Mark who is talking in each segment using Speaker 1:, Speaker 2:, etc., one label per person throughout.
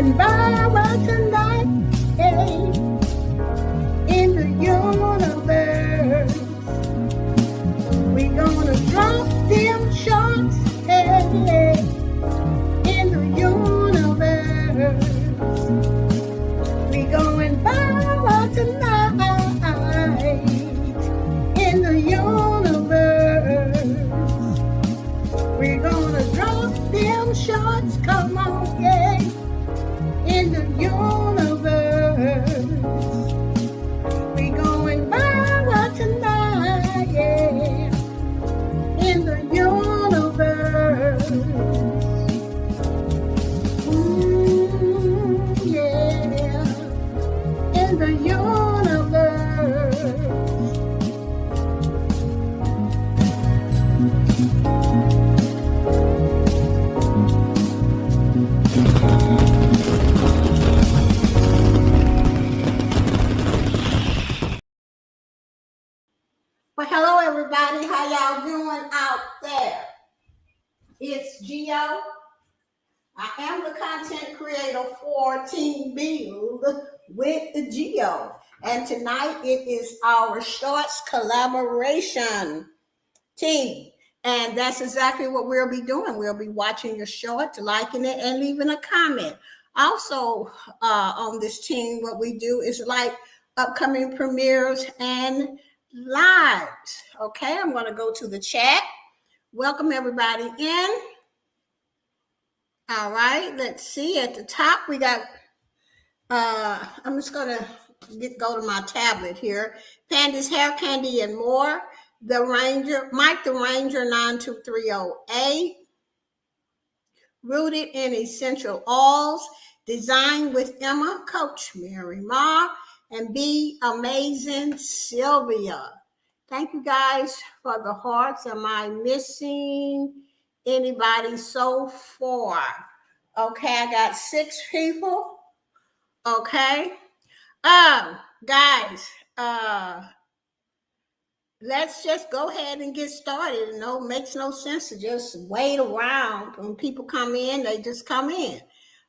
Speaker 1: going viral tonight, hey, in the universe. We gonna drop them shots, hey, in the universe. We going viral tonight, in the universe. We gonna drop them shots, come on, yeah, in the universe. We going viral tonight, yeah, in the universe. Yeah, in the universe. Well, hello everybody. How y'all doing out there? It's Geo. I am the content creator for Team Build with the Geo. And tonight it is our shorts collaboration team. And that's exactly what we'll be doing. We'll be watching your short, liking it, and leaving a comment. Also, on this team, what we do is like upcoming premieres and lives. Okay, I'm going to go to the chat. Welcome everybody in. All right, let's see. At the top, we got, I'm just going to go to my tablet here. Pandy's Hair Candy and More. The Ranger, Mike the Ranger 92308. Rooted in Essential Oils. Designed with Emma, Coach Mary Ma, and Be Amazing Sylvia. Thank you guys for the hearts. Am I missing anybody so far? Okay, I got 6 people. Okay. Guys, let's just go ahead and get started. You know, it makes no sense to just wait around. When people come in, they just come in.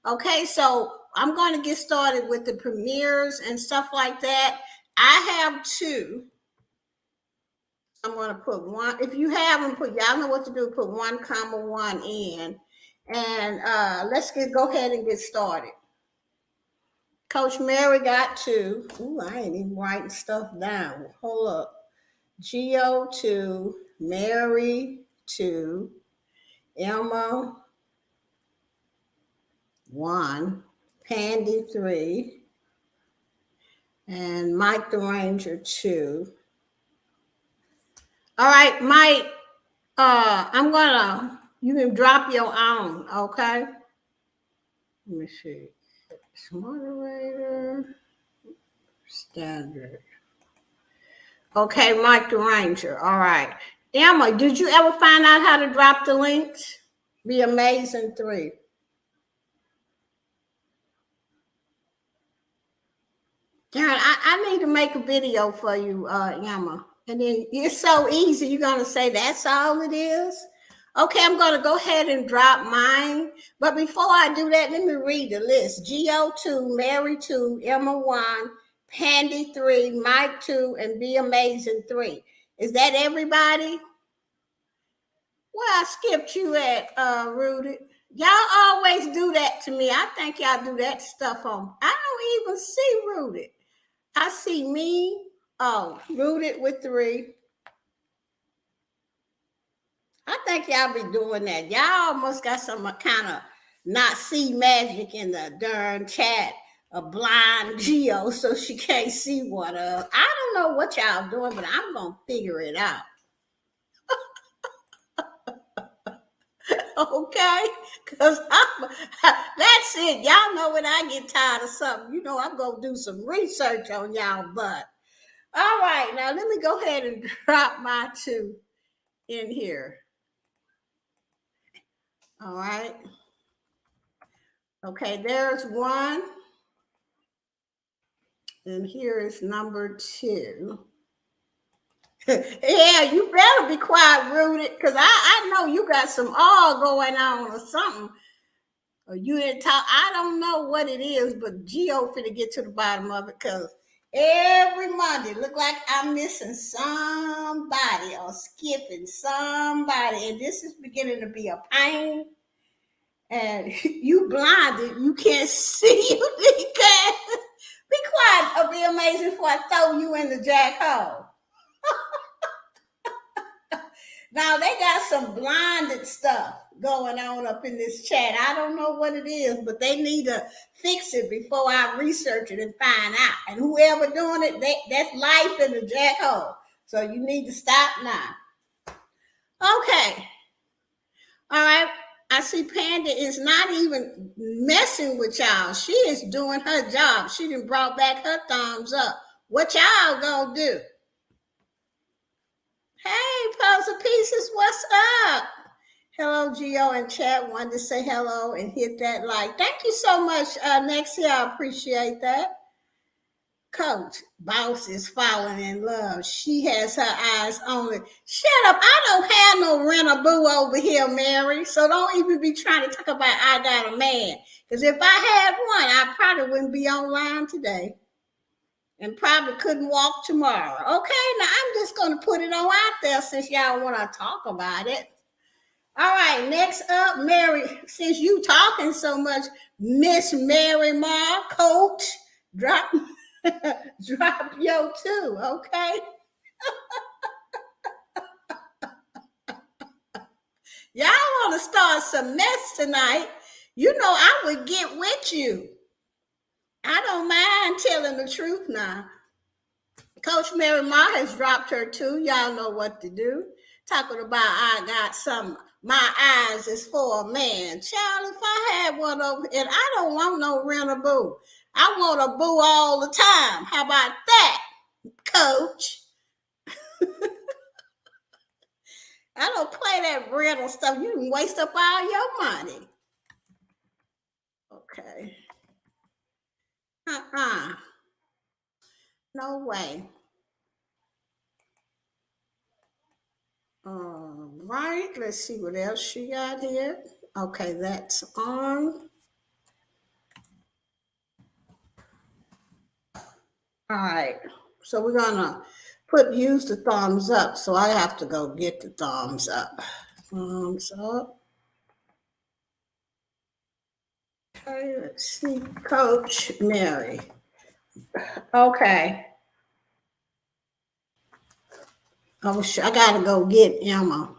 Speaker 1: Okay, so I'm going to get started with the premieres and stuff like that. I have 2. I'm going to put 1. If you haven't put, y'all know what to do. Put 1, 1 in. And let's go ahead and get started. Coach Mary got 2. Ooh, I ain't even writing stuff down. Hold up. Geo 2, Mary 2, Emma 1, Pandy 3, and Mike the Ranger 2. All right, Mike, you can drop your own, okay? Let me see. It's moderator, standard. Okay, Mike the Ranger. All right. Emma, did you ever find out how to drop the links? Be Amazing 3. Darren, I need to make a video for you, Emma. And then it's so easy. You're going to say that's all it is? Okay, I'm going to go ahead and drop mine. But before I do that, let me read the list. Geo 2, Mary 2, Emma 1, Pandy 3, Mike 2, and Be Amazing 3. Is that everybody? Well, I skipped you at Rooted. Y'all always do that to me. I think y'all do that stuff on. I don't even see Rooted. I see me. Oh, Rooted with 3. I think y'all be doing that. Y'all almost got some kind of not see magic in the darn chat. A blind Geo, so she can't see what. I don't know what y'all doing, but I'm gonna figure it out. Okay, because that's it. Y'all know when I get tired of something, you know I'm gonna do some research on y'all butt. All right, now let me go ahead and drop my 2 in here. All right. Okay, there's 1. And here is number 2. Yeah, you better be quiet, Rooted, because I know you got some all going on or something. Or you didn't talk. I don't know what it is, but Geo finna get to the bottom of it because every Monday look like I'm missing somebody or skipping somebody, and this is beginning to be a pain. And you blinded, you can't see. You can't be quiet or be amazing before I throw you in the jack hole. Now they got some blinded stuff going on up in this chat. I don't know what it is, but they need to fix it before I research it and find out. And whoever doing it, that's life in the jack hole. So you need to stop now. Okay. All right. I see Panda is not even messing with y'all. She is doing her job. She done brought back her thumbs up. What y'all gonna do? Hey, Puzzle Pieces, what's up? Hello, Geo and chat. Wanted to say hello and hit that like. Thank you so much, Nexia. I appreciate that. Coach, boss is falling in love. She has her eyes on it. Shut up. I don't have no rent-a-boo over here, Mary. So don't even be trying to talk about I got a man. Because if I had one, I probably wouldn't be online today. And probably couldn't walk tomorrow. Okay, now I'm just going to put it on out there since y'all want to talk about it. All right, next up, Mary, since you talking so much, Miss Mary Ma, Coach, drop your two, okay? Y'all want to start some mess tonight, you know I would get with you. I don't mind telling the truth now. Coach Mary Ma has dropped her two. Y'all know what to do. Talking about I got some, my eyes is for a man. Child, if I had one over, and I don't want no rent-a-boo. I want a boo all the time. How about that, Coach? I don't play that rental stuff. You can waste up all your money. Okay. No way. All right, let's see what else she got here. Okay, that's on. All right, so we're gonna use the thumbs up. So I have to go get the thumbs up. Thumbs up. Okay, let's see, Coach Mary. Okay. I gotta go get Emma.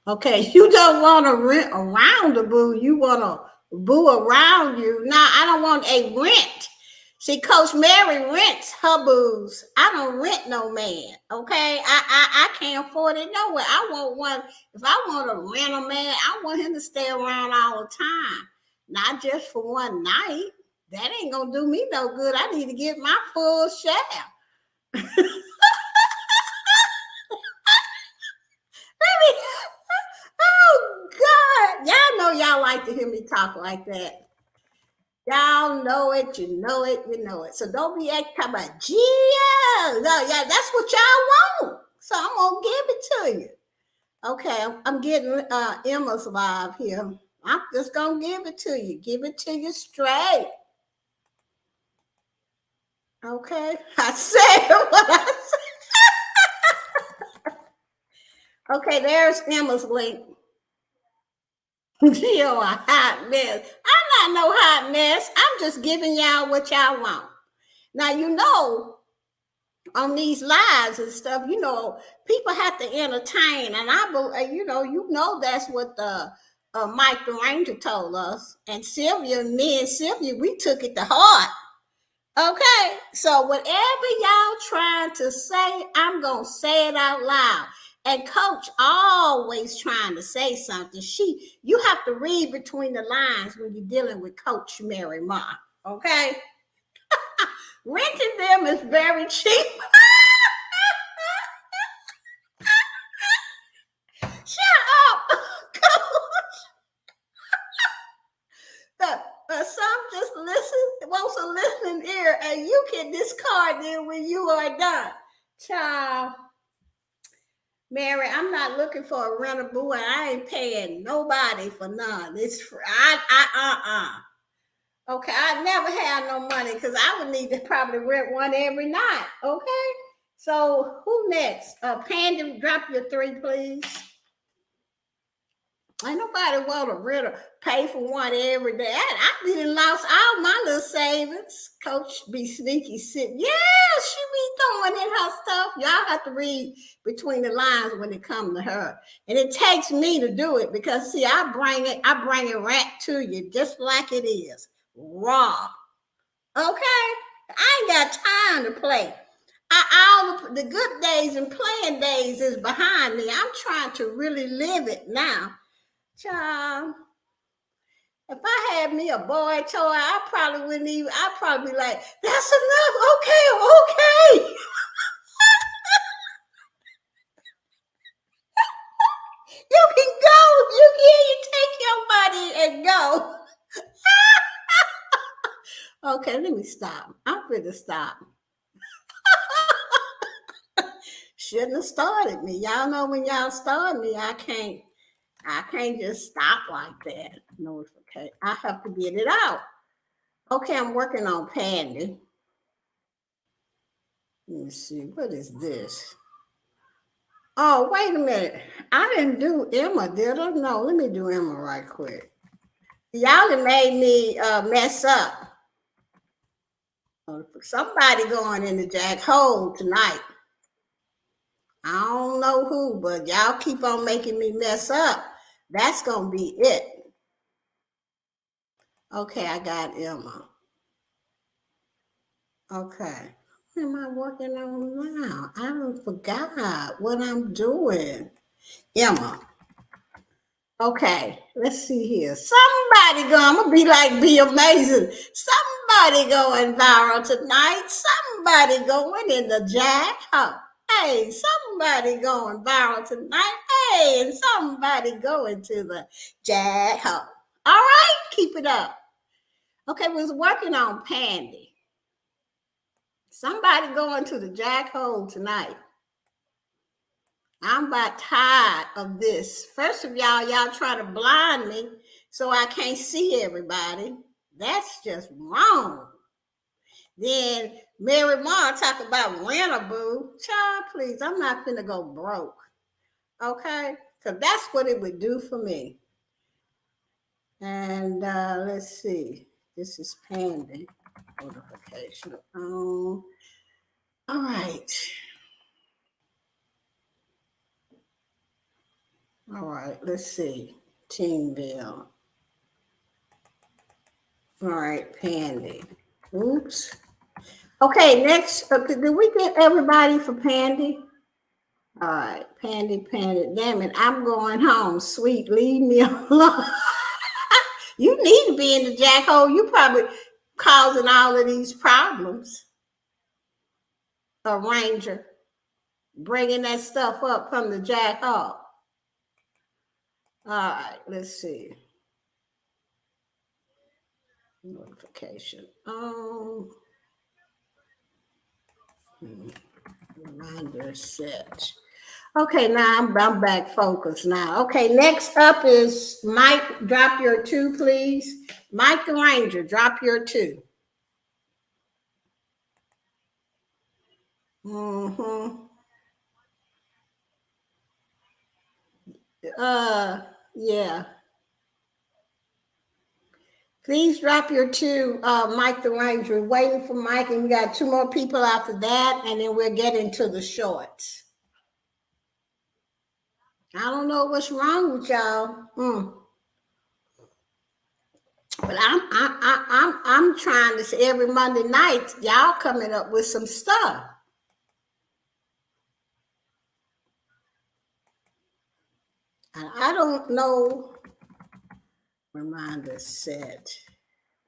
Speaker 1: Okay, you don't want to rent around the boo. You want to boo around you. Now, I don't want a rent. See, Coach Mary rents her boos. I don't rent no man. Okay, I can't afford it nowhere. I want one. If I want to rent a man, I want him to stay around all the time, not just for one night. That ain't gonna do me no good. I need to get my full share. Oh God, y'all know y'all like to hear me talk like that. Y'all know it, you know it, you know it. So don't be acting about Gia. No, yeah, that's what y'all want. So I'm gonna give it to you. Okay, I'm getting Emma's live here. I'm just gonna give it to you. Give it to you straight. Okay, I said what I said. Okay, there's Emma's link. You're a hot mess. I'm not no hot mess. I'm just giving y'all what y'all want. Now, you know, on these lives and stuff, you know, people have to entertain. And I believe, you know that's what the Mike the Ranger told us. And Sylvia, me and Sylvia, we took it to heart. Okay, so whatever y'all trying to say, I'm gonna say it out loud. And Coach always trying to say something. You have to read between the lines when you're dealing with Coach Mary Ma. Okay, renting them is very cheap. Shut up, Coach. Some just wants a listening ear, and you can discard them when you are done. Child. Mary, I'm not looking for a rental, boo, and I ain't paying nobody for none. It's free. Okay, I never had no money because I would need to probably rent one every night. Okay, so who next? Panda, drop your 3, please. Ain't nobody want to rent or pay for one every day. I didn't lost all my little savings. Coach be sneaky sitting. Yeah, she be throwing in her stuff. Y'all have to read between the lines when it comes to her. And it takes me to do it because see, I bring it right to you just like it is. Raw. Okay? I ain't got time to play. All the good days and playing days is behind me. I'm trying to really live it now. Child, if I had me a boy toy, I probably wouldn't even, I'd probably be like, that's enough. Okay, okay. You can go. You take your money and go. Okay, let me stop. I'm going to stop. Shouldn't have started me. Y'all know when y'all start me, I can't just stop like that. No, it's okay. I have to get it out. Okay, I'm working on Pandy. Let me see. What is this? Oh, wait a minute. I didn't do Emma, did I? No, let me do Emma right quick. Y'all have made me mess up. Somebody going in the jack hole tonight. I don't know who, but y'all keep on making me mess up. That's going to be it. Okay, I got Emma. Okay. What am I working on now? I don't forgot what I'm doing. Emma. Okay, let's see here. Somebody I'm gonna be like, be amazing. Somebody going viral tonight. Somebody going in the jack. Oh, hey, somebody going viral tonight. Hey, and somebody going to the jack. Oh. All right, keep it up. Okay, we was working on Pandy. Somebody going to the jack hole tonight. I'm about tired of this. First of y'all trying to blind me so I can't see everybody. That's just wrong. Then Mary Ma talk about rent boo. Child, please, I'm not finna go broke. Okay? Because that's what it would do for me. And let's see. This is Pandy notification. All right. All right, let's see. Teamville. All right, Pandy. Oops. Okay, next. Did we get everybody for Pandy? All right, Pandy. Damn it, I'm going home. Sweet, leave me alone. You need to be in the jackhole. You probably causing all of these problems. A ranger bringing that stuff up from the jackhole. All right, let's see. Notification. Reminder set. Okay, now I'm back focused now. Okay, next up is Mike. Drop your 2, please. Mike the Ranger, drop your 2. Yeah. Please drop your 2, Mike the Ranger. We're waiting for Mike, and we got 2 more people after that, and then we'll get into the shorts. I don't know what's wrong with y'all. But I'm trying to say every Monday night, y'all coming up with some stuff. And I don't know. Reminder set,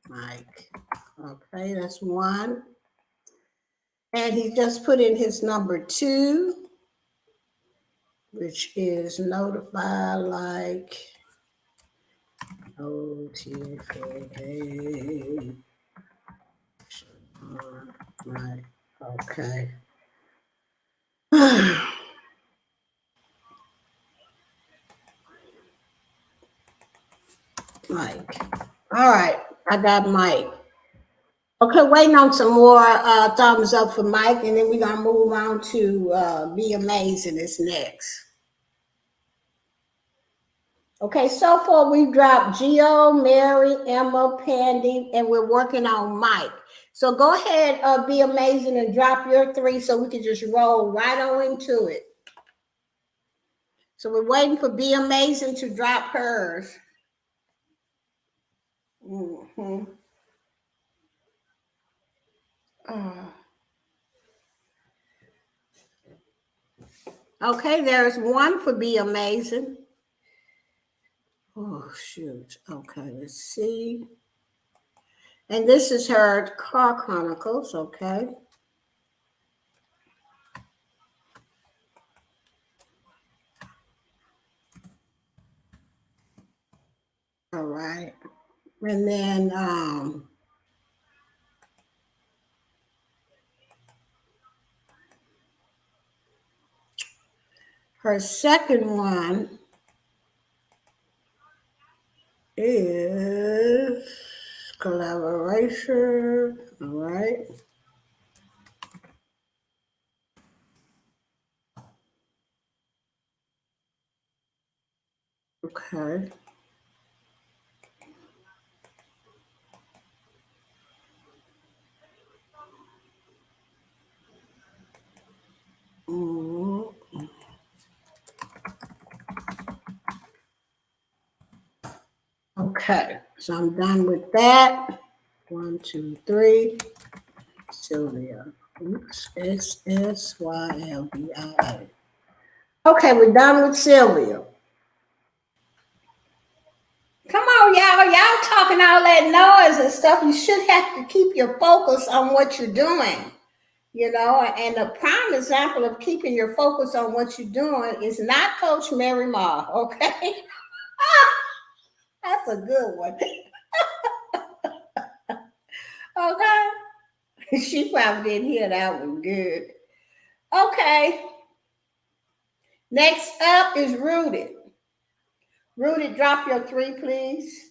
Speaker 1: Mike. Okay, that's 1. And he just put in his number 2, which is notify like notification. Right. Okay. Mike. All right, I got Mike. Okay, waiting on some more thumbs up for Mike, and then we're gonna move on to Be Amazing is next. Okay, so far we've dropped Geo, Mary, Emma, Pandy, and we're working on Mike. So go ahead, Be Amazing, and drop your three so we can just roll right on into it. So we're waiting for Be Amazing to drop hers. Mm-hmm. Okay, there's one for Be Amazing. Oh, shoot. Okay, let's see. And this is her Car Chronicles, okay? All right. And then her second one is Collaboration. All right. Okay. Mm. Okay, so I'm done with that. 1, 2, 3. Sylvia. Oops. SSYLVIA. Okay, we're done with Sylvia. Come on, y'all. Y'all talking all that noise and stuff. You should have to keep your focus on what you're doing. You know, and the prime example of keeping your focus on what you're doing is not Coach Mary Ma, okay? That's a good one. Okay. She probably didn't hear that one good. Okay. Next up is Rooted. Rooted, drop your three, please.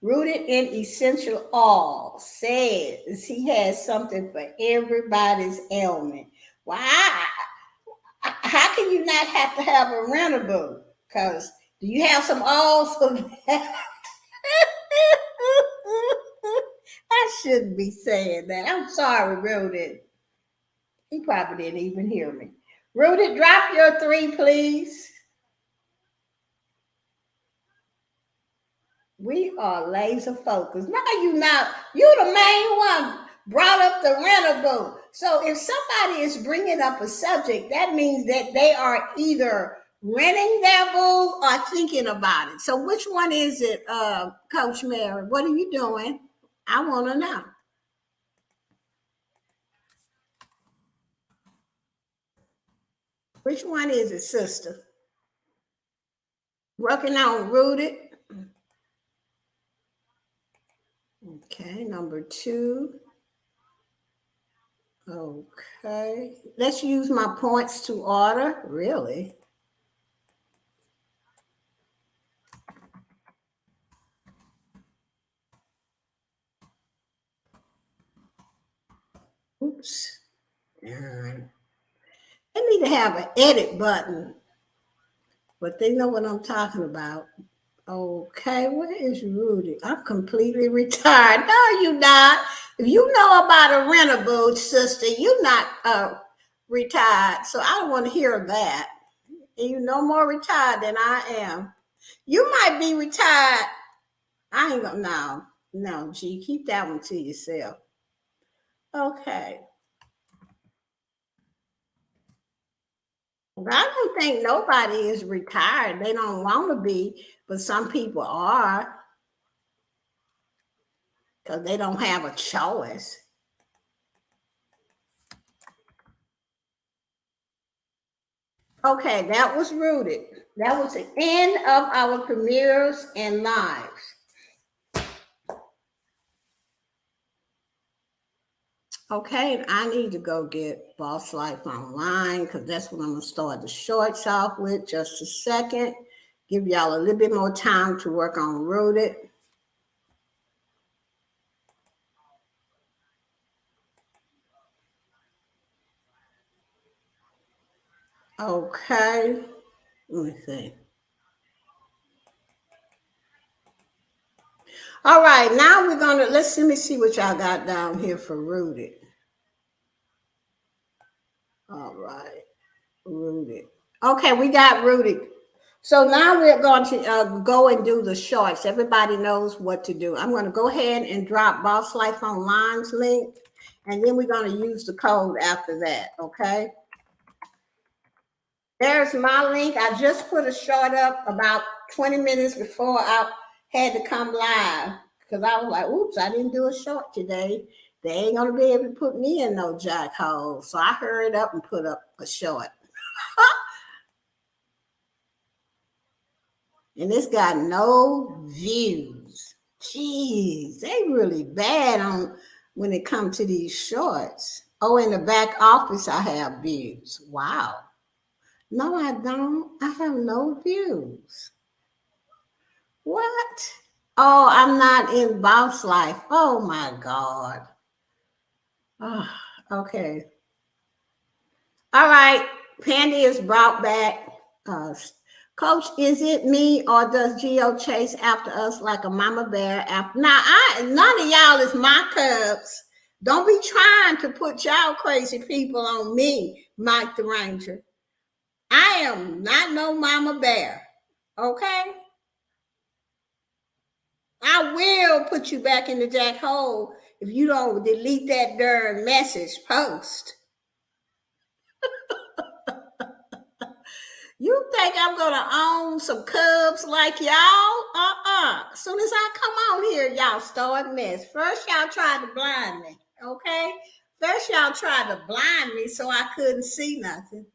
Speaker 1: Rooted in Essential All says he has something for everybody's ailment. Why? How can you not have to have a rentable? Because do you have some alls for that? I shouldn't be saying that. I'm sorry, Rooted. He probably didn't even hear me. Rooted, drop your three, please. We are laser focused. No, you not. You the main one brought up the rentable. So if somebody is bringing up a subject, that means that they are either renting their boo or thinking about it. So which one is it, Coach Mary? What are you doing? I want to know. Which one is it, sister? Working on Rooted. Okay, number 2. Okay, let's use my points to order. Really? Oops. I need to have an edit button, but they know what I'm talking about. Okay, where is Rudy? I'm completely retired. No, you not. If you know about a rentable, sister, you're not retired. So I don't want to hear that. And you no more retired than I am. You might be retired. I ain't gonna no, G, keep that one to yourself. Okay. I don't think nobody is retired. They don't want to be, but some people are because they don't have a choice. Okay, that was Rooted. That was the end of our premieres and lives. Okay, I need to go get Boss Life Online because that's what I'm going to start the shorts off with. Just a second. Give y'all a little bit more time to work on rooted. Okay. Let me see. All right, now we're gonna let me see what y'all got down here for rooted. All right, rooted. Okay, we got rooted. So now we're going to go and do the shorts. Everybody knows what to do. I'm going to go ahead and drop Boss Life Online's link, and then we're going to use the code after that. Okay. There's my link. I just put a short up about 20 minutes before I had to come live because I was like, oops, I didn't do a short today. They ain't going to be able to put me in no jack hole. So I hurried up and put up a short. And it's got no views. Jeez, they really bad on when it comes to these shorts. Oh, in the back office, I have views. Wow. No, I don't. I have no views. What? Oh, I'm not in Boss Life. Oh my God. Oh, okay. All right. Pandy is brought back. Uh, Coach, is it me or does Geo chase after us like a mama bear? After now, none of y'all is my cubs. Don't be trying to put y'all crazy people on me, Mike the Ranger. I am not no mama bear. Okay? I will put you back in the jack hole if you don't delete that darn message post. You think I'm gonna own some cubs like y'all? As soon as I come on here, y'all start mess. First, y'all tried to blind me. Okay? First, y'all tried to blind me so I couldn't see nothing.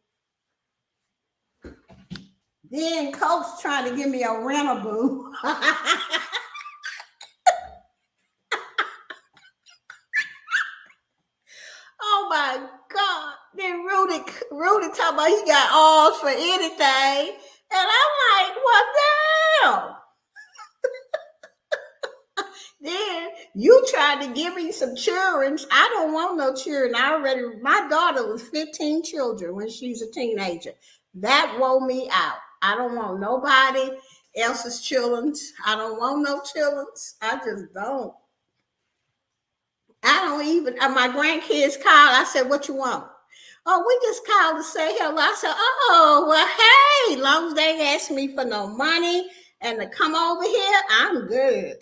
Speaker 1: Then Coach trying to give me a rental. Oh my God. Then Rudy talking about he got all for anything. And I'm like, what the hell? Then you tried to give me some children. I don't want no children. My daughter was 15 children when she's a teenager. That wore me out. I don't want nobody else's children. I don't want no children. I just don't. I don't even, my grandkids called. I said, what you want? Oh, we just called to say hello. I said, oh, well, hey, long as they ask me for no money and to come over here, I'm good.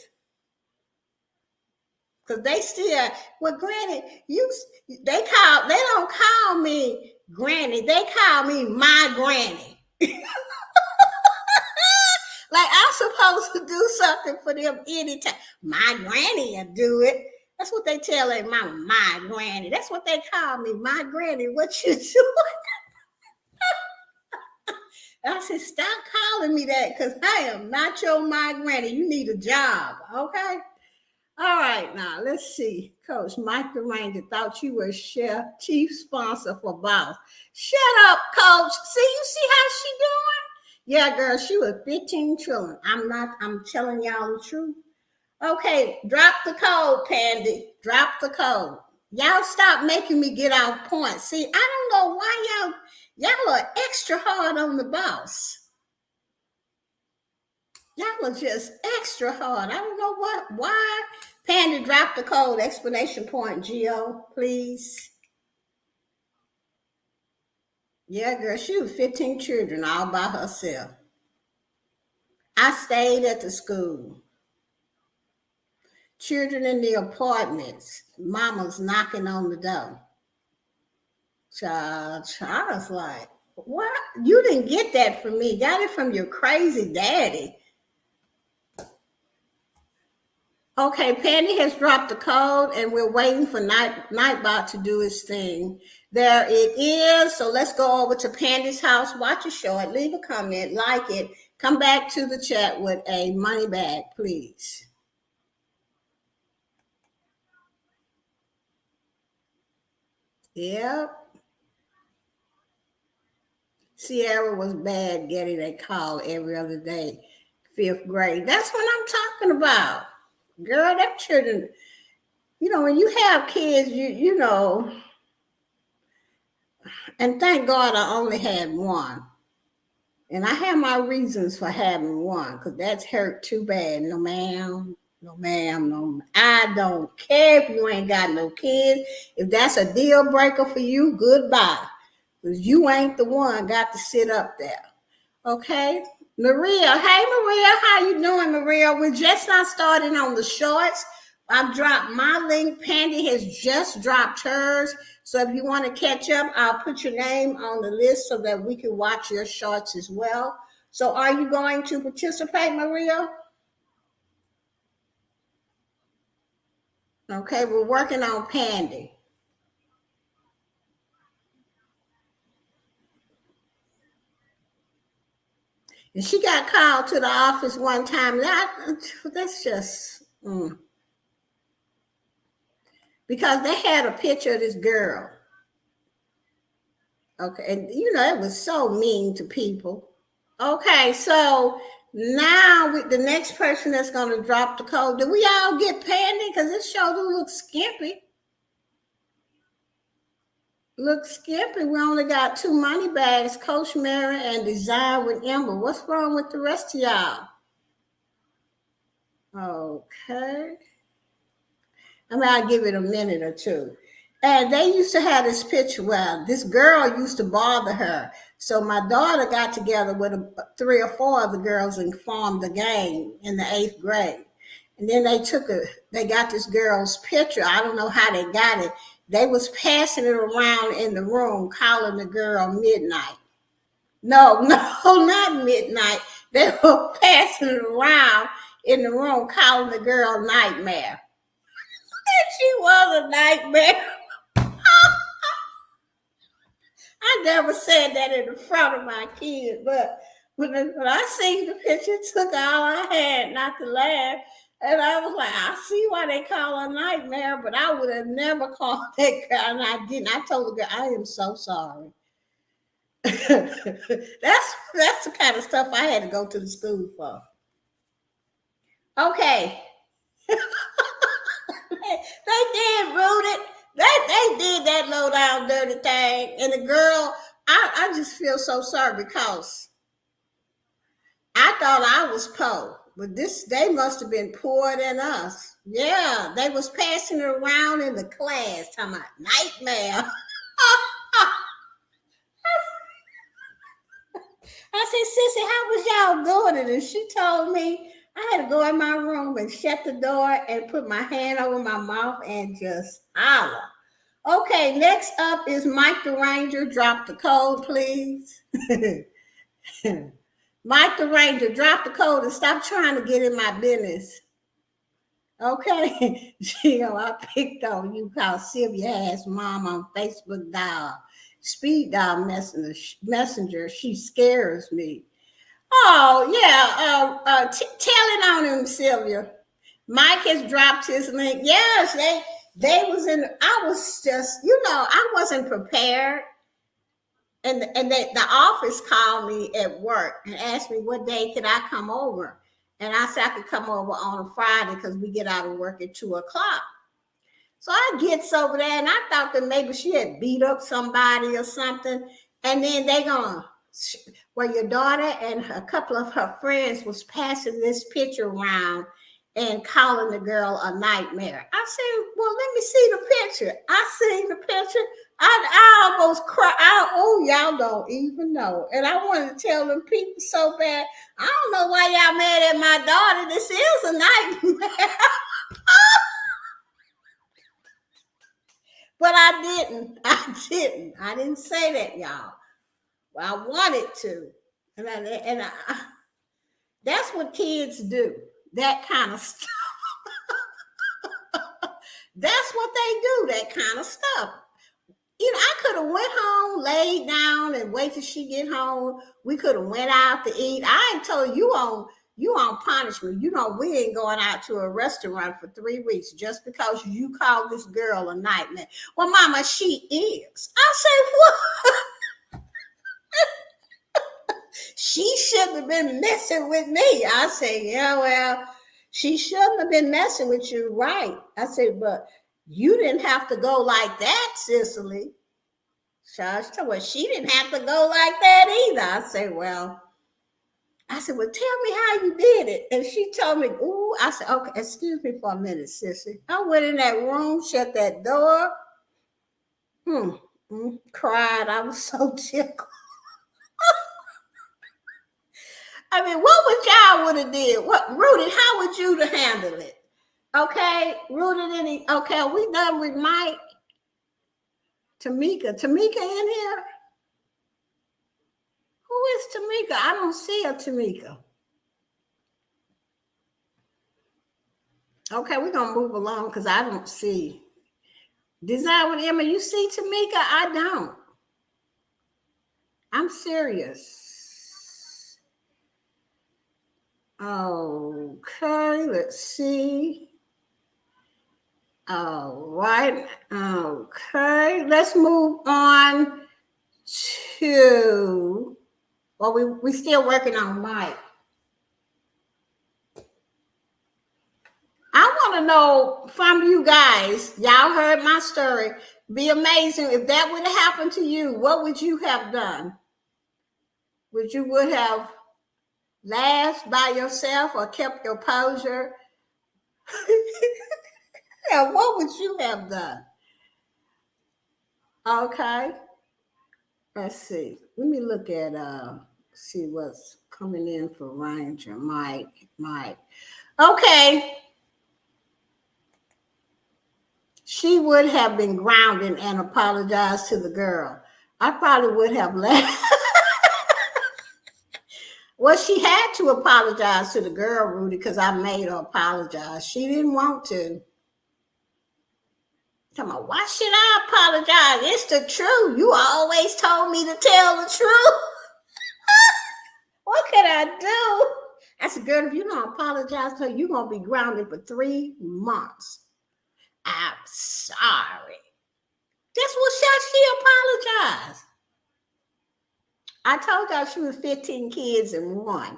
Speaker 1: Because they still, well, Granny, they don't call me Granny. They call me my Granny. Like I'm supposed to do something for them anytime. My Granny will do it. That's what they tell their mama, my Granny. That's what they call me, my Granny. What you doing? I said, stop calling me that because I am not your my Granny. You need a job, okay? All right, now let's see. Coach Mike the Ranger thought you were chef, chief sponsor for Boss. Shut up, Coach. See, you see how she doing? Yeah, girl, she was 15 trillion. I'm telling y'all the truth. Okay, drop the code, Pandy. Drop the code. Y'all stop making me get off point. See, I don't know why y'all are extra hard on the boss. Y'all are just extra hard. I don't know why. Pandy, drop the code, explanation point, Geo, please. Yeah, girl, she was 15 children all by herself. I stayed at the school. Children in the apartments. Mama's knocking on the door. I was like, what? You didn't get that from me. Got it from your crazy daddy. Okay, Pandy has dropped the code and we're waiting for Nightbot to do his thing. There it is. So let's go over to Pandy's house, watch a short, leave a comment, like it, come back to the chat with a money bag, please. Yep. Sierra was bad getting a call every other day. Fifth grade. That's what I'm talking about. Girl, that children, when you have kids, and thank God I only had one. And I have my reasons for having one, because that's hurt too bad. No, ma'am. No, ma'am. No, I don't care if you ain't got no kids. If that's a deal breaker for you, goodbye. Because you ain't the one got to sit up there. Okay? Maria. Hey, Maria. How you doing, Maria? We're just not starting on the shorts. I've dropped my link. Pandy has just dropped hers. So if you want to catch up, I'll put your name on the list so that we can watch your shorts as well. So are you going to participate, Maria? Okay, we're working on Pandy. And she got called to the office one time. That's just because they had a picture of this girl. Okay, and it was so mean to people. Okay, so now with the next person that's going to drop the code, do we all get Pandy? Because this show looks skimpy. Looks skimpy. We only got 2 money bags, Coach Mary and Design with Ember. What's wrong with the rest of y'all? Okay. I'll give it a minute or two. And they used to have this picture where this girl used to bother her. So my daughter got together with 3 or 4 of the girls and formed a gang in the 8th grade. And then they got this girl's picture. I don't know how they got it. They was passing it around in the room, calling the girl Midnight. No, not Midnight. They were passing it around in the room, calling the girl Nightmare. She was a nightmare. I never said that in the front of my kids, but when I seen the picture, it took all I had not to laugh. And I was like, I see why they call her Nightmare, but I would have never called that girl, and I didn't. I told the girl, I am so sorry. that's the kind of stuff I had to go to the school for. Okay. They did rude it. They did that low down dirty thing. And the girl, I just feel so sorry because I thought I was poor. But they must have been poorer than us. Yeah, they was passing it around in the class, talking about Nightmare. I said, Sissy, how was y'all doing it? And she told me I had to go in my room and shut the door and put my hand over my mouth and just holler. Okay, next up is Mike the Ranger. Drop the code, please. Mike the Ranger, drop the code and stop trying to get in my business. Okay. I picked on you because Sylvia has mom on Facebook dial. Speed dial messenger. She scares me. Oh, yeah. Tell it on him, Sylvia. Mike has dropped his link. Yes, they was in. I was just, I wasn't prepared. And the office called me at work and asked me what day could I come over. And I said I could come over on a Friday because we get out of work at 2:00. So I gets over there and I thought that maybe she had beat up somebody or something. And then your daughter and a couple of her friends was passing this picture around and calling the girl a nightmare. I said, well, let me see the picture. I seen the picture. I almost cried. Y'all don't even know. And I wanted to tell them people so bad. I don't know why y'all mad at my daughter. This is a nightmare. But I didn't. I didn't say that, y'all. Well, I wanted to. And that's what kids do. That kind of stuff. That's what they do, that kind of stuff. I could have went home, laid down, and wait till she get home. We could have went out to eat. I ain't told you on punishment. We ain't going out to a restaurant for 3 weeks just because you called this girl a nightmare. Well, Mama, she is. I said, what? she shouldn't have been messing with me. I say, yeah, well, she shouldn't have been messing with you, right? I said, but you didn't have to go like that, Cicely. So well, she didn't have to go like that either. I said, well, tell me how you did it. And she told me, ooh, I said, okay, excuse me for a minute, sissy. I went in that room, shut that door, cried. I was so tickled. I mean, what would y'all would have did? What, Rudy, how would you have handled it? Okay, Rudy, okay, are we done with Mike? Tamika in here? Who is Tamika? I don't see a Tamika. Okay, we're going to move along because I don't see. Design with Emma, you see Tamika? I don't. I'm serious. Okay, let's see. All right. Okay, let's move on to, well, we're still working on Mike. I want to know from you guys, y'all heard my story. Be amazing if that would have happened to you. What would you have done? Would have laughed by yourself or kept your posure? Yeah, what would you have done? Okay. Let's see. Let me look at see what's coming in for Ranger. Mike. Okay. She would have been grounded and apologized to the girl. I probably would have left. Well, she had to apologize to the girl, Rudy, because I made her apologize. She didn't want to. Come on, why should I apologize? It's the truth. You always told me to tell the truth. What can I do? I said, girl, if you don't apologize to her, you're going to be grounded for 3 months. I'm sorry. That's what she apologized. I told y'all she was 15 kids in one.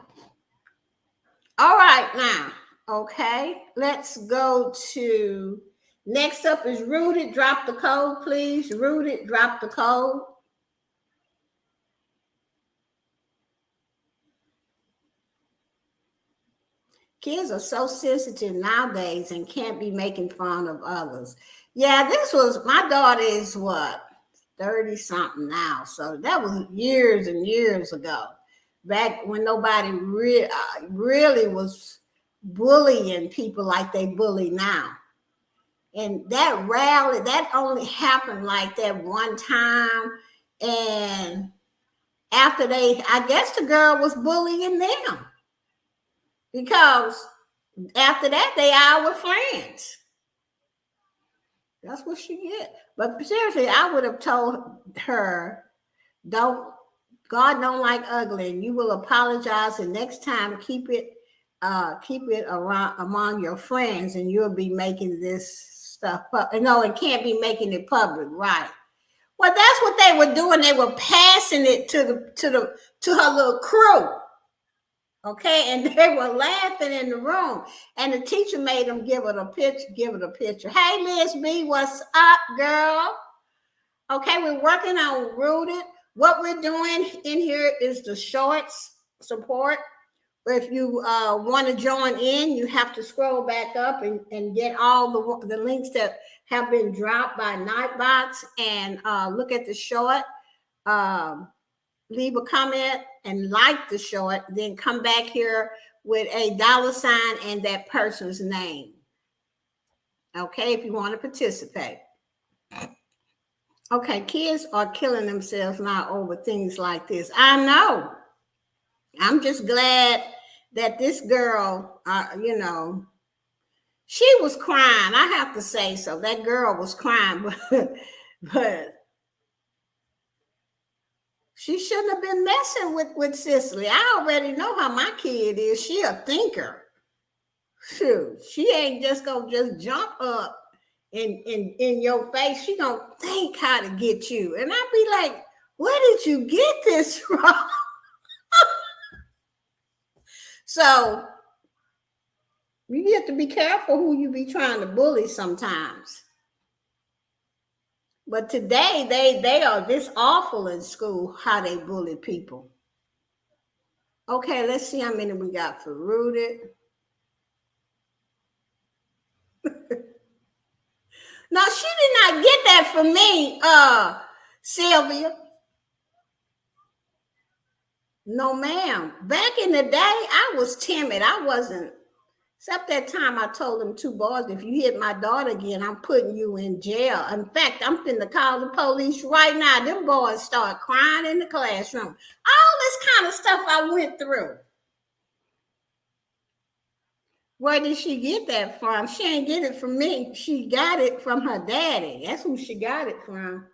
Speaker 1: All right, now, okay, let's go to, next up is Rooted. Drop the code, please. Rooted, drop the code. Kids are so sensitive nowadays and can't be making fun of others. Yeah, this was, my daughter is what, 30 something now. So that was years and years ago, back when nobody really was bullying people like they bully now. And that rally, that only happened like that one time. And after I guess the girl was bullying them. Because after that, they all were friends. That's what she get. But seriously, I would have told her, God don't like ugly, and you will apologize, and next time keep it around among your friends, and you'll be making this stuff up. No, it can't be making it public, right? Well, that's what they were doing. They were passing it to her little crew. Okay, and they were laughing in the room, and the teacher made them give it a picture. Hey, Liz B, what's up, girl? Okay, we're working on Rooted. What we're doing in here is the shorts support. If you want to join in, you have to scroll back up and get all the links that have been dropped by Nightbox, and look at the short. Leave a comment and like the short, then come back here with a $sign and that person's name. Okay, if you want to participate. Okay, kids are killing themselves now over things like this. I know. I'm just glad that this girl, she was crying. I have to say so. That girl was crying, but she shouldn't have been messing with Cicely. I already know how my kid is. She a thinker. Shoot, she ain't just gonna just jump up in your face. She gonna think how to get you. And I'd be like, where did you get this from? So you have to be careful who you be trying to bully sometimes. But today they are this awful in school how they bully people. Okay, let's see how many we got for rooted. No, she did not get that from me, Sylvia. No, ma'am. Back in the day, I was timid. I wasn't. Except that time I told them two boys, if you hit my daughter again, I'm putting you in jail. In fact, I'm finna call the police right now. Them boys start crying in the classroom. All this kind of stuff I went through. Where did she get that from? She ain't get it from me. She got it from her daddy. That's who she got it from.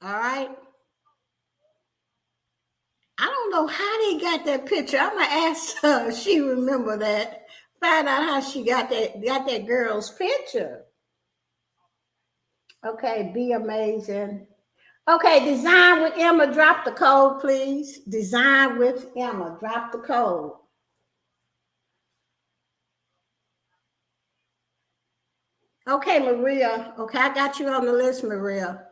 Speaker 1: All right. I don't know how they got that picture. I'm gonna ask her if she remember that. Find out how she got that girl's picture. Okay, be amazing. Okay, design with Emma. Drop the code, please. Design with Emma. Drop the code. Okay, Maria. Okay, I got you on the list, Maria.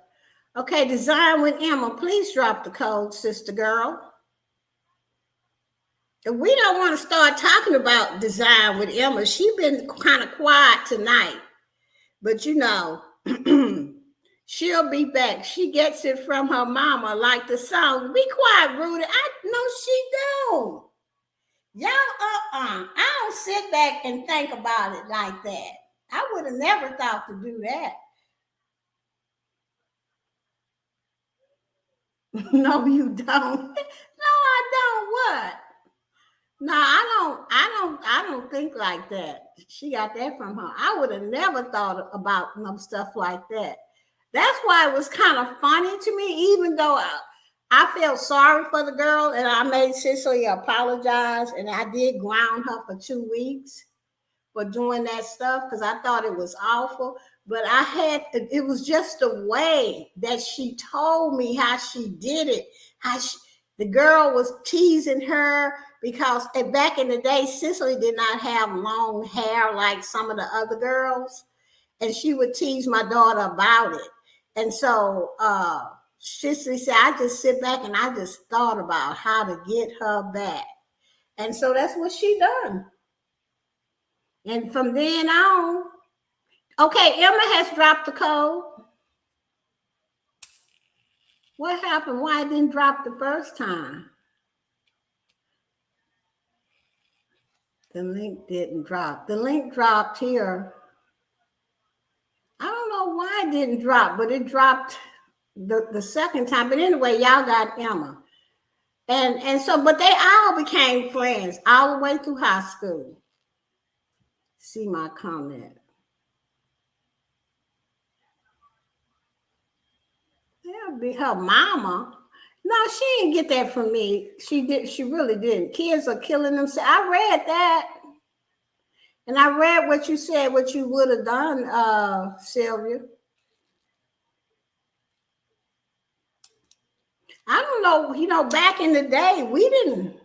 Speaker 1: Okay, design with Emma. Please drop the code, sister girl. We don't want to start talking about design with Emma. She's been kind of quiet tonight, but she'll be back. She gets it from her mama, like the song. Be quiet, Rudy. I know she don't. Y'all, I don't sit back and think about it like that. I would have never thought to do that. No, you don't. No, I don't. What? No, I don't think like that. She got that from her. I would have never thought about no stuff like that. That's why it was kind of funny to me, even though I felt sorry for the girl and I made Cicely apologize and I did ground her for 2 weeks for doing that stuff because I thought it was awful. But it was just the way that she told me how she did it. The girl was teasing her because back in the day, Cicely did not have long hair like some of the other girls. And she would tease my daughter about it. And so Cicely said, I just sit back and I just thought about how to get her back. And so that's what she done. And from then on, okay, Emma has dropped the code. What happened? Why it didn't drop the first time? The link didn't drop. The link dropped here. I don't know why it didn't drop, but it dropped the second time. But anyway, y'all got Emma. And so, but they all became friends all the way through high school. See my comment. That'll be her mama. No, she didn't get that from me. She did. She really didn't. Kids are killing themselves. I read that, and I read what you said, what you would have done, Sylvia. I don't know. Back in the day, we didn't.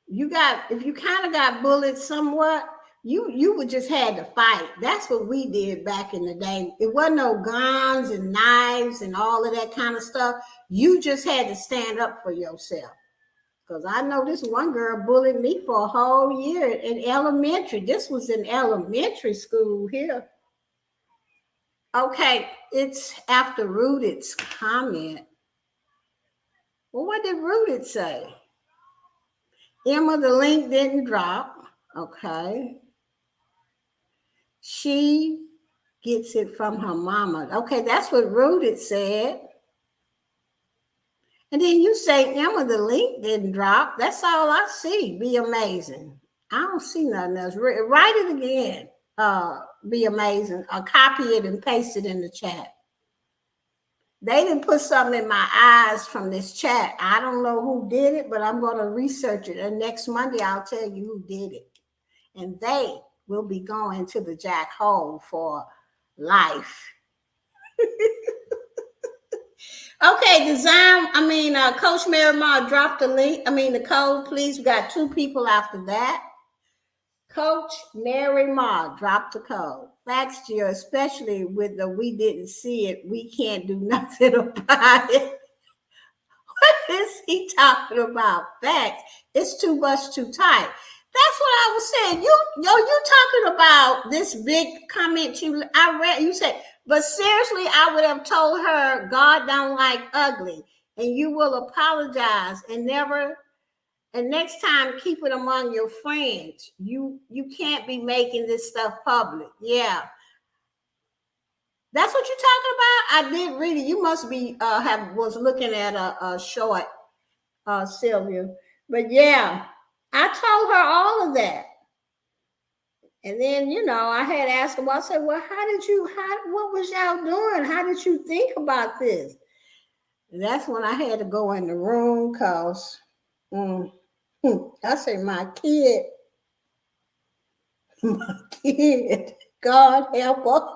Speaker 1: If you kind of got bullied somewhat, you would just had to fight. That's what we did back in the day. It wasn't no guns and knives and all of that kind of stuff. You just had to stand up for yourself. Because I know this one girl bullied me for a whole year in elementary. This was in elementary school here. Okay, it's after Rooted's comment. Well, what did Rooted say? Emma, the link didn't drop. Okay. She gets it from her mama. Okay, that's what Rooted said. And then you say, Emma, the link didn't drop. That's all I see. Be amazing. I don't see nothing else. Write it again. Be amazing. Or copy it and paste it in the chat. They didn't put something in my eyes from this chat. I don't know who did it, but I'm going to research it. And next Monday, I'll tell you who did it. And they will be going to the jack hole for life. Okay, Coach Mary Ma dropped the link. The code, please. We got 2 people after that. Coach Mary Ma dropped the code. Facts, Gio, especially with the we didn't see it, we can't do nothing about it. What is he talking about? Facts. It's too much too tight. That's what I was saying. You talking about this big comment I read. You said, but seriously, I would have told her God don't like ugly, and you will apologize and next time keep it among your friends. You can't be making this stuff public. Yeah. That's what you're talking about. I did read it. You must be was looking at a short, Sylvia. But yeah, I told her all of that. And then, I had asked him, I said, well, what was y'all doing? How did you think about this? And that's when I had to go in the room because I said, my kid, God help her.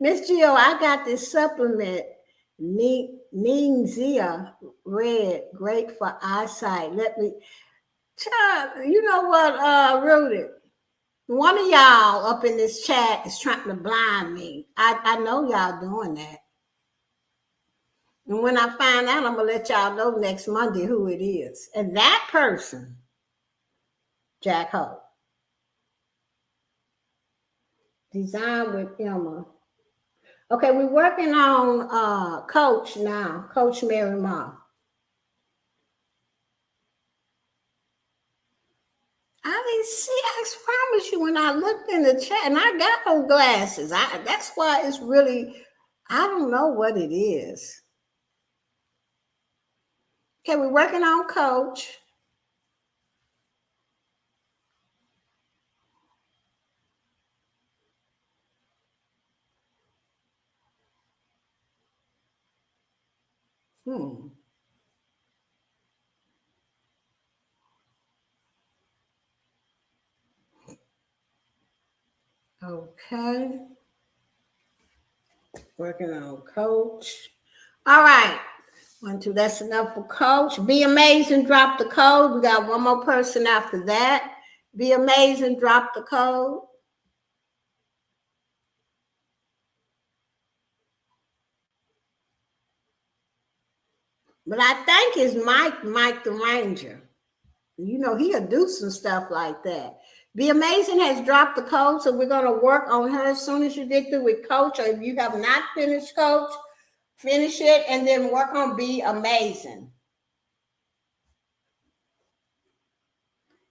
Speaker 1: Miss Gio, I got this supplement, Ningxia Red, great for eyesight. Child, you know what, Rudy? One of y'all up in this chat is trying to blind me. I know y'all doing that. And when I find out, I'm going to let y'all know next Monday who it is. And that person, Jack Ho. Design with Emma. Okay, we're working on Coach now, Coach Mary Ma. I didn't see, I promise you, when I looked in the chat, and I got no glasses. That's why it's really, I don't know what it is. Okay, we're working on Coach. Okay. Working on Coach. All right. 1, 2, that's enough for Coach. Be amazing, drop the code. We got one more person after that. Be amazing, drop the code. But I think it's Mike the Ranger. He'll do some stuff like that. Be Amazing has dropped the code, so we're going to work on her as soon as you get through with Coach, or if you have not finished Coach, finish it and then work on Be Amazing.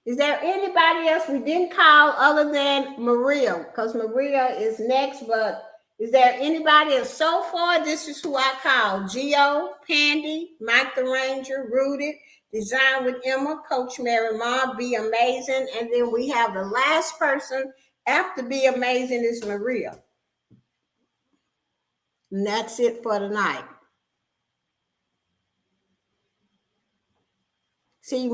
Speaker 1: Is there anybody else we didn't call other than Maria? Because Maria is next, but is there anybody else? So far, this is who I call: Gio, Pandy, Mike the Ranger, Rooted, Design with Emma, Coach Mary Ma, Be Amazing, and then we have the last person after Be Amazing is Maria. And that's it for tonight. See,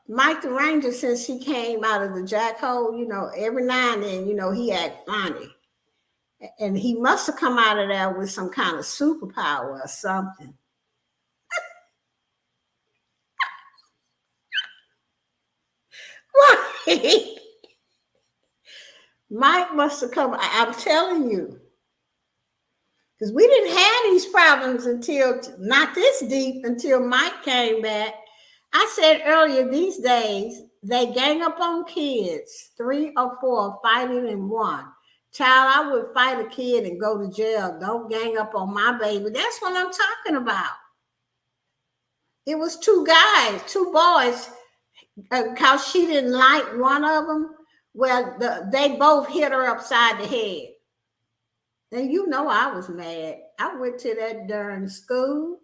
Speaker 1: Mike the Ranger, since he came out of the jack hole, every now and then, he act funny. And he must have come out of there with some kind of superpower or something. Right. Mike must have come, I'm telling you. Because we didn't have these problems until, not this deep, until Mike came back. I said earlier, these days, they gang up on kids, 3 or 4 fighting in one. Child, I would fight a kid and go to jail. Don't gang up on my baby. That's what I'm talking about. It was 2 guys, 2 boys, because she didn't like one of them. Well, they both hit her upside the head. And I was mad. I went to that darn school.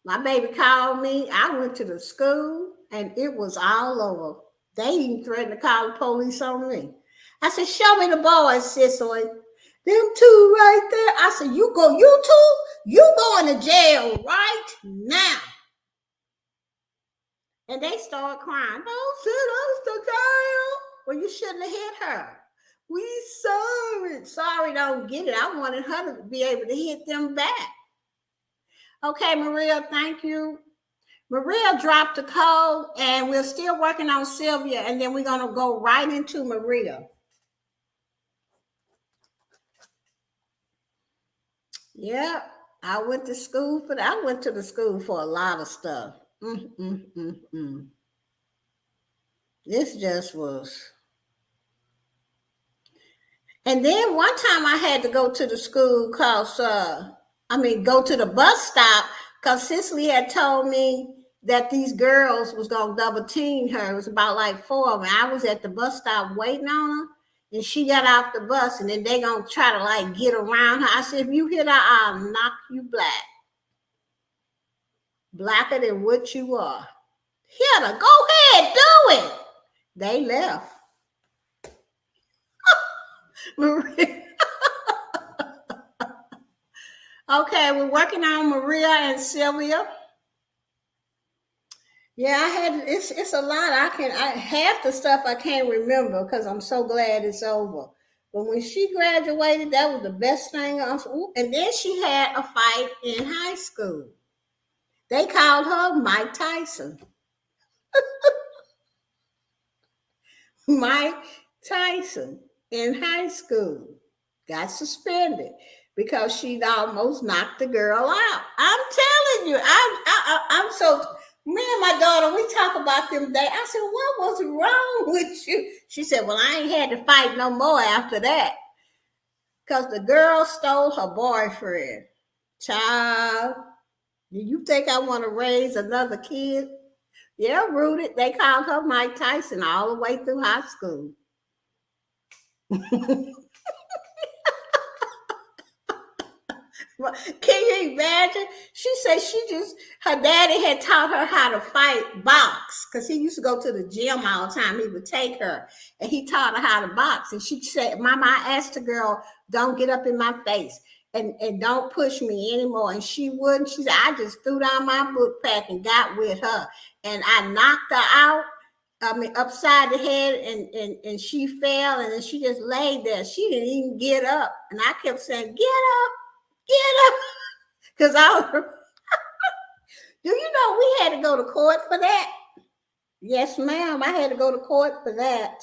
Speaker 1: My baby called me. I went to the school, and it was all over. They even threatened to call the police on me. I said, show me the boys, Cicely. Them 2 right there. I said, you 2? You going to jail right now. And they started crying. Don't send us to jail. Well, you shouldn't have hit her. We sorry. Sorry, don't get it. I wanted her to be able to hit them back. Okay, Maria, thank you. Maria dropped the code, and we're still working on Sylvia, and then we're going to go right into Maria. Yeah, I went to school for that. I went to the school for a lot of stuff. Mm, mm, mm, mm. This just was. And then one time I had to go to the school because, go to the bus stop because Cicely had told me that these girls was going to double team her. It was about like four of them. I was at the bus stop waiting on her, and she got off the bus, and then they going to try to like get around her. I said, if you hit her, I'll knock you black. Blacker than what you are. Hit her. Go ahead, do it. They left. Maria. Okay, we're working on Maria and Sylvia. Yeah, I had it's a lot. I half the stuff I can't remember because I'm so glad it's over. But when she graduated, that was the best thing. And then she had a fight in high school. They called her Mike Tyson. Mike Tyson in high school got suspended because she'd almost knocked the girl out. I'm telling you, I'm so. Me and my daughter, we talk about them days. I said, "What was wrong with you?" She said, "Well, I ain't had to fight no more after that because the girl stole her boyfriend." Child, do you think I want to raise another kid? Yeah, rooted. They called her Mike Tyson all the way through high school. Can you imagine? She said her daddy had taught her how to fight box because he used to go to the gym all the time. He would take her and he taught her how to box. And she said, Mama, I asked the girl, don't get up in my face and don't push me anymore. And she wouldn't. She said, I just threw down my book pack and got with her. And I knocked her out. Upside the head, and she fell, and then she just laid there. She didn't even get up. And I kept saying, get up. Because do you know we had to go to court for that? Yes, ma'am. I had to go to court for that.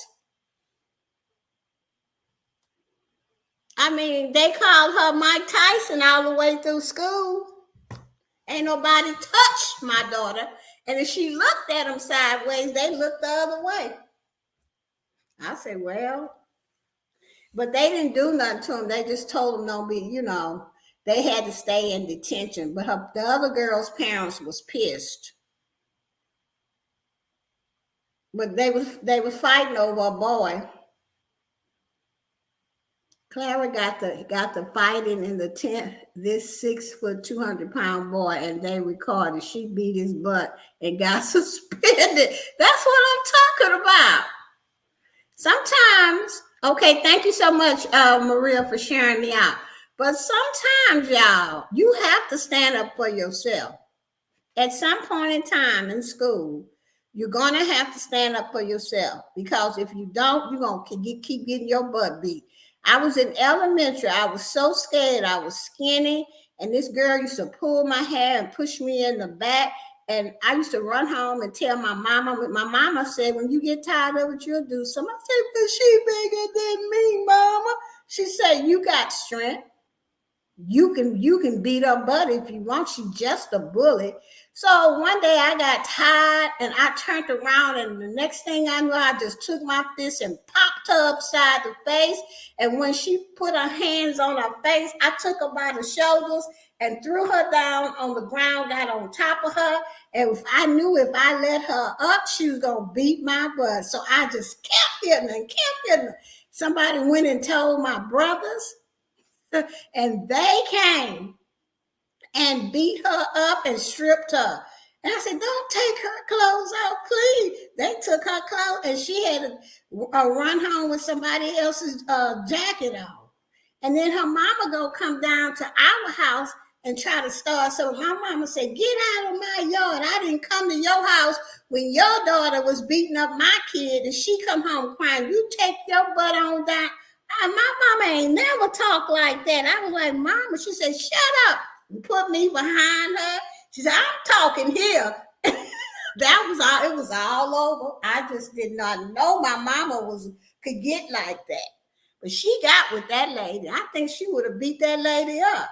Speaker 1: I mean, they called her Mike Tyson all the way through school. Ain't nobody touched my daughter. And if she looked at them sideways, they looked the other way. I said, well, but they didn't do nothing to them. They just told them don't be, they had to stay in detention. But the other girl's parents was pissed. But they were fighting over a boy. Clara got the fighting in the tent. This 6', 200-pound boy, and they recorded. She beat his butt and got suspended. That's what I'm talking about. Sometimes, okay, thank you so much, Maria, for sharing me out. But sometimes, y'all, you have to stand up for yourself. At some point in time in school, you're going to have to stand up for yourself because if you don't, you're going to keep getting your butt beat. I was in elementary. I was so scared. I was skinny, and this girl used to pull my hair and push me in the back. And I used to run home and tell my mama. My mama said, when you get tired of it, you'll do something. I said, but she bigger than me, mama. She said, you got strength. You can beat her butt if you want. She's just a bully. So one day I got tired and I turned around, and the next thing I knew, I just took my fist and popped her upside the face. And when she put her hands on her face, I took her by the shoulders and threw her down on the ground, got on top of her. And I knew if I let her up, she was going to beat my butt. So I just kept hitting her. Somebody went and told my brothers, and they came and beat her up and stripped her. And I said, don't take her clothes off, please. They took her clothes, and she had to run home with somebody else's jacket on. And then her mama go come down to our house and try to start. So my mama said, get out of my yard. I didn't come to your house when your daughter was beating up my kid, and she come home crying. You take your butt on down My mama ain't never talked like that. I was like, Mama, she said, shut up. And put me behind her. She said, I'm talking here. That was all, it was all over. I just did not know my mama could get like that. But she got with that lady. I think she would have beat that lady up.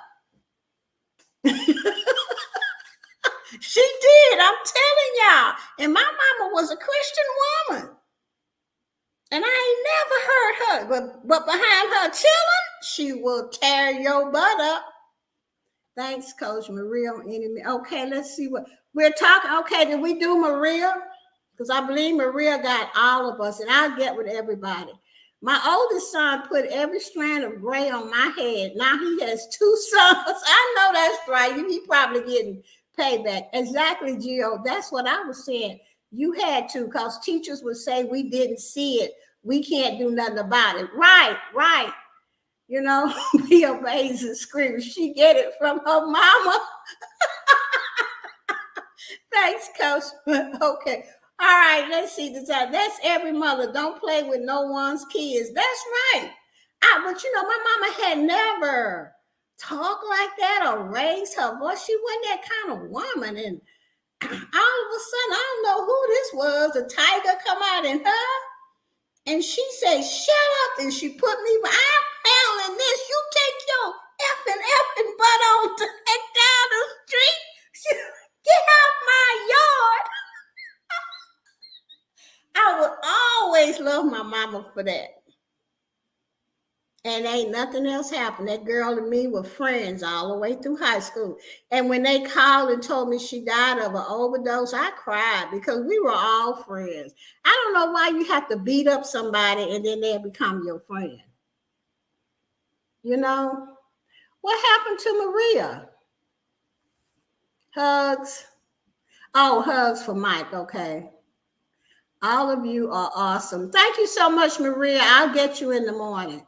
Speaker 1: She did. I'm telling y'all. And my mama was a Christian woman. And I ain't never heard her. But behind her children, she will tear your butt up. Thanks, Coach Maria. Okay, let's see what we're talking. Okay, did we do Maria? Because I believe Maria got all of us, and I'll get with everybody. My oldest son put every strand of gray on my head. Now he has 2 sons. I know that's right. He probably getting payback. Exactly, Gio. That's what I was saying. You had to, because teachers would say we didn't see it. We can't do nothing about it. Right. You know, be amazing screaming. She get it from her mama. Thanks, Coach. Okay. All right, let's see. That's every mother. Don't play with no one's kids. That's right. But you know, my mama had never talked like that or raised her voice. She wasn't that kind of woman. And all of a sudden, I don't know who this was. A tiger come out in her. And she said, shut up. And she put me, I'm handling this. You take your effing butt on to head down the street. Get out my yard. I would always love my mama for that. And ain't nothing else happened. That girl and me were friends all the way through high school. And when they called and told me she died of an overdose, I cried because we were all friends. I don't know why you have to beat up somebody and then they'll become your friend. You know? What happened to Maria? Hugs. Oh, hugs for Mike. Okay. All of you are awesome. Thank you so much, Maria. I'll get you in the morning.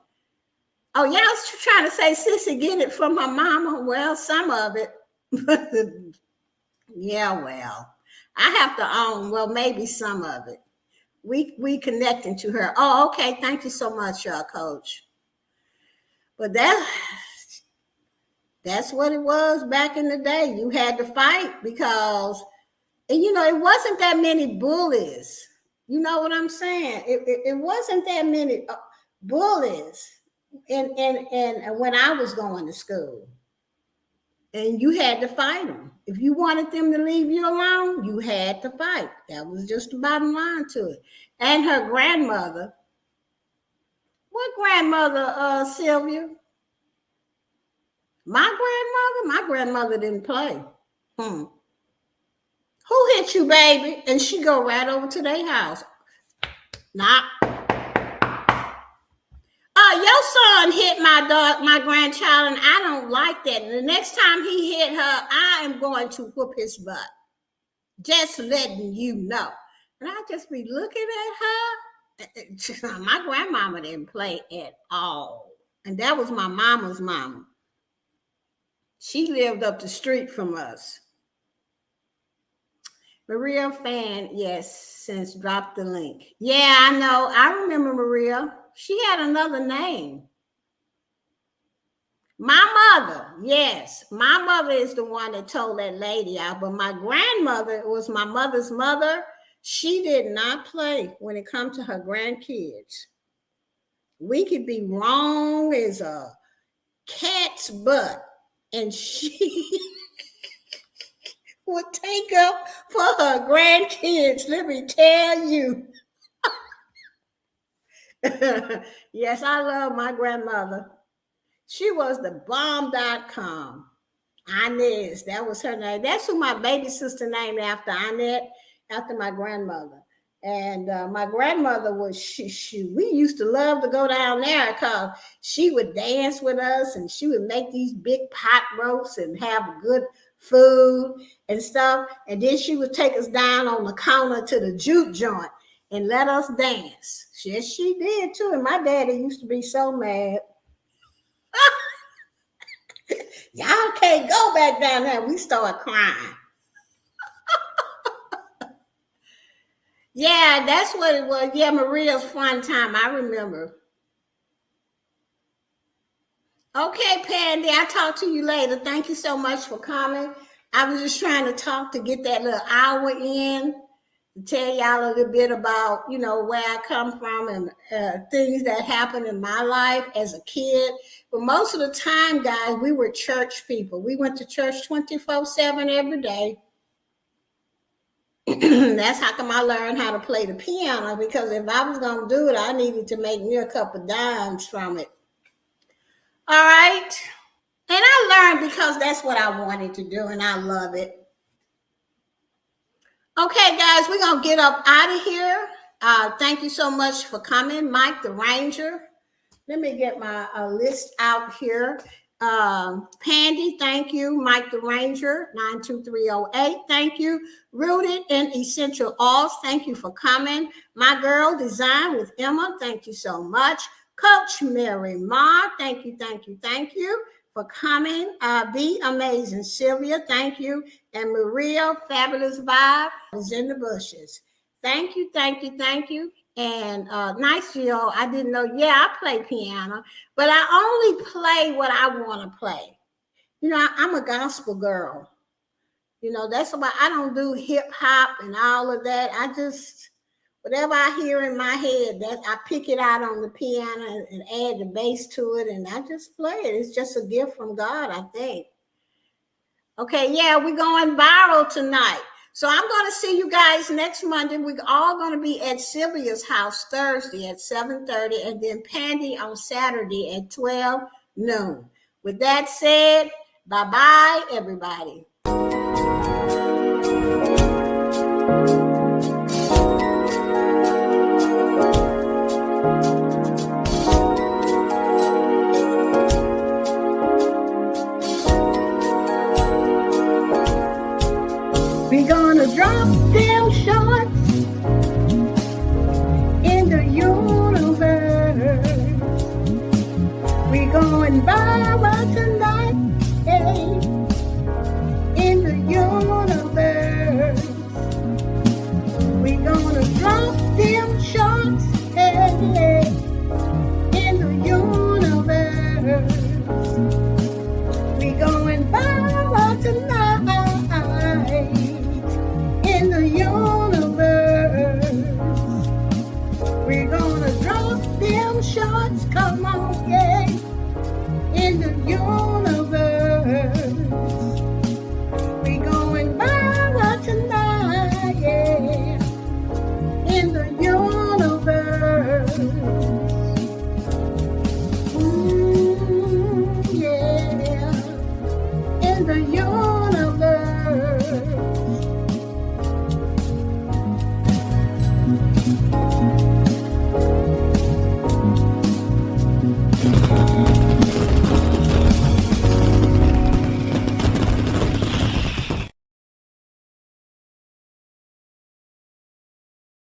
Speaker 1: Oh, y'all trying to say, Sissy, get it from her mama? Well, some of it. Yeah, well, I have to own, well, maybe some of it. We connecting to her. Oh, okay. Thank you so much, Coach. But that's what it was back in the day. You had to fight because, and you know, it wasn't that many bullies. You know what I'm saying? It wasn't that many bullies. And when I was going to school, and you had to fight them. If you wanted them to leave you alone, you had to fight. That was just the bottom line to it. And her grandmother, what grandmother, Sylvia? My grandmother didn't play. Who hit you, baby? And she go right over to their house. Nah. Your son hit my grandchild, and I don't like that. And the next time he hit her, I am going to whoop his butt. Just letting you know. And I just be looking at her. My grandmama didn't play at all. And that was my mama's mama. She lived up the street from us. Maria fan, yes, since dropped the link. Yeah, I know. I remember Maria. She had another name. My mother, yes. My mother is the one that told that lady out. But my grandmother was my mother's mother. She did not play when it comes to her grandkids. We could be wrong as a cat's butt. And she would take up for her grandkids. Let me tell you. Yes, I love my grandmother. She was the bomb.com. Inez, that was her name. That's who my baby sister named after, Inez, after my grandmother. And my grandmother was, we used to love to go down there because she would dance with us and she would make these big pot roasts and have good food and stuff. And then she would take us down on the counter to the juke joint and let us dance. Yes, she did too. And my daddy used to be so mad. Y'all can't go back down there. We start crying. Yeah, that's what it was. Yeah, Maria's fun time. I remember. Okay, Pandy, I'll talk to you later. Thank you so much for coming. I was just trying to talk to get that little hour in to tell y'all a little bit about, where I come from and things that happened in my life as a kid. But most of the time, guys, we were church people. We went to church 24/7 every day. That's how come I learned how to play the piano, because if I was going to do it, I needed to make me a couple dimes from it. All right. And I learned because that's what I wanted to do, and I love it. Okay, guys, we're going to get up out of here. Thank you so much for coming, Mike the Ranger. Let me get my list out here. Pandy, thank you. Mike the Ranger, 92308, thank you. Rooted in Essential Oils, thank you for coming. My Girl Design with Emma, thank you so much. Coach Mary Ma, thank you for coming. Be Amazing Sylvia, thank you. And Maria, Fabulous Vibe is in the bushes. Thank you. And nice, Gio. I didn't know. Yeah, I play piano, but I only play what I want to play. I'm a gospel girl. That's why I don't do hip hop and all of that. I just, whatever I hear in my head, that I pick it out on the piano and add the bass to it, and I just play it. It's just a gift from God, I think. Okay, yeah, we're going viral tonight. So I'm going to see you guys next Monday. We're all going to be at Sylvia's house Thursday at 7:30, and then Pandy on Saturday at 12 noon. With that said, bye-bye, everybody. We're gonna drop them shorts in the universe. We're going viral.